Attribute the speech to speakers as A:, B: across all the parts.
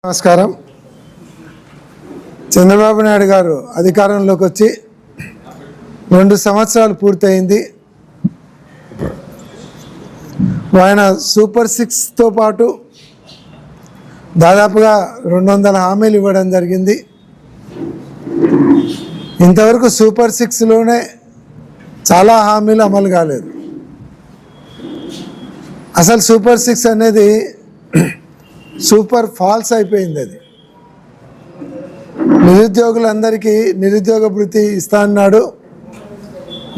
A: నమస్కారం. చంద్రబాబు నాయుడు గారు అధికారంలోకి వచ్చి 2 సంవత్సరాలు పూర్తయింది. ఆయన సూపర్ 6తో పాటు దాదాపుగా 200 హామీలు ఇవ్వడం జరిగింది. ఇంతవరకు సూపర్ 6లోనే చాలా హామీలు అమలు కాలేదు. అసలు సూపర్ 6 అనేది సూపర్ ఫాల్స్ అయిపోయింది. అది నిరుద్యోగులందరికీ నిరుద్యోగ భృతి ఇస్తా అన్నాడు.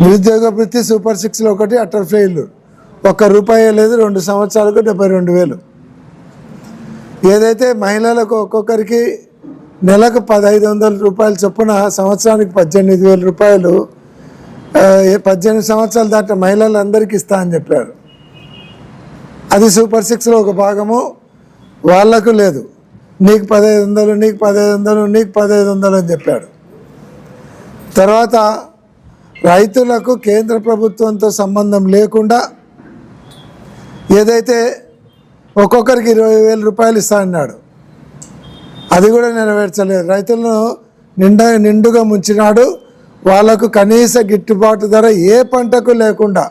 A: నిరుద్యోగ భృతి సూపర్ 6లో ఒకటి అటర్ ఫెయిల్, ₹1 లేదు. 2 సంవత్సరాలకు 72,000. ఏదైతే మహిళలకు ఒక్కొక్కరికి నెలకు ₹1,500 చొప్పున సంవత్సరానికి ₹18,000 18 సంవత్సరాలు దాటిన మహిళలందరికీ ఇస్తా అని చెప్పారు. అది సూపర్ 6లో ఒక భాగము. వాళ్లకు లేదు. నీకు 1,500, నీకు 1,500, నీకు 1,500 అని చెప్పాడు. తర్వాత రైతులకు కేంద్ర ప్రభుత్వంతో సంబంధం లేకుండా ఏదైతే ఒక్కొక్కరికి ₹20,000 ఇస్తా అన్నాడు, అది కూడా నెరవేర్చలేదు. రైతులను నిండుగా ముంచినాడు. వాళ్లకు కనీస గిట్టుబాటు ధర ఏ పంటకు లేకుండా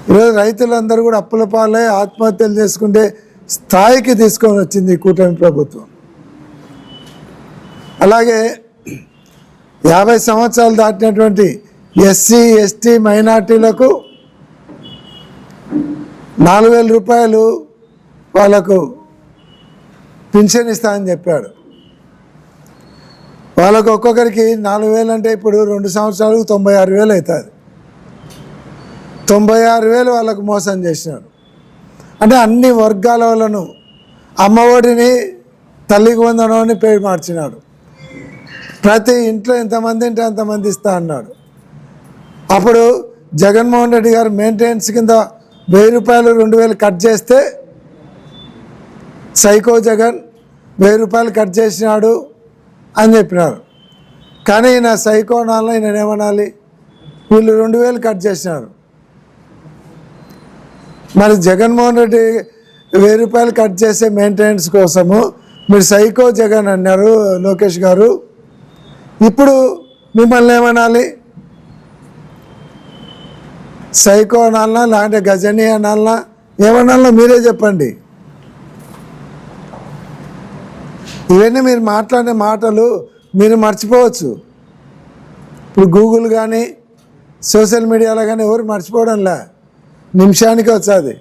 A: ఈరోజు రైతులందరూ కూడా అప్పుల పాలై ఆత్మహత్యలు చేసుకుంటే స్థాయికి తీసుకొని వచ్చింది కూటమి ప్రభుత్వం. అలాగే 50 సంవత్సరాలు దాటినటువంటి ఎస్సీ, ఎస్టీ, మైనార్టీలకు ₹4,000 వాళ్ళకు పింఛన్ ఇస్తా అని చెప్పాడు. వాళ్ళకు ఒక్కొక్కరికి 4,000 అంటే ఇప్పుడు 2 సంవత్సరాలకు 96,000 అవుతుంది. 96,000 వాళ్ళకు మోసం చేసినాడు. అంటే అన్ని వర్గాల వాళ్ళను, అమ్మఒడిని, తల్లికి వందనాన్ని పేరు మార్చినాడు. ప్రతి ఇంట్లో ఎంతమంది ఉంటే అంతమంది ఇస్తా అన్నాడు. అప్పుడు జగన్మోహన్ రెడ్డి గారు మెయింటెనెన్స్ కింద ₹1,000, ₹2,000 కట్ చేస్తే సైకో జగన్ ₹1,000 కట్ చేసినాడు అని చెప్పినారు. కానీ ఈయన సైకో అనాలి, ఈయన ఏమనాలి? వీళ్ళు 2,000 కట్ చేసినారు. మరి జగన్మోహన్ రెడ్డి ₹1,000 కట్ చేసే మెయింటెనెన్స్ కోసము మీరు సైకో జగన్ అన్నారు లోకేష్ గారు. ఇప్పుడు మిమ్మల్ని ఏమనాలి? సైకో అనాలనా, లేదంటే గజని అనాలనా, ఏమనాలనా మీరే చెప్పండి. ఇవన్నీ మీరు మాట్లాడే మాటలు మీరు మర్చిపోవచ్చు. ఇప్పుడు గూగుల్ కానీ సోషల్ మీడియాలో కానీ ఎవరు మర్చిపోవడంలే, నిమిషానికి వచ్చేది.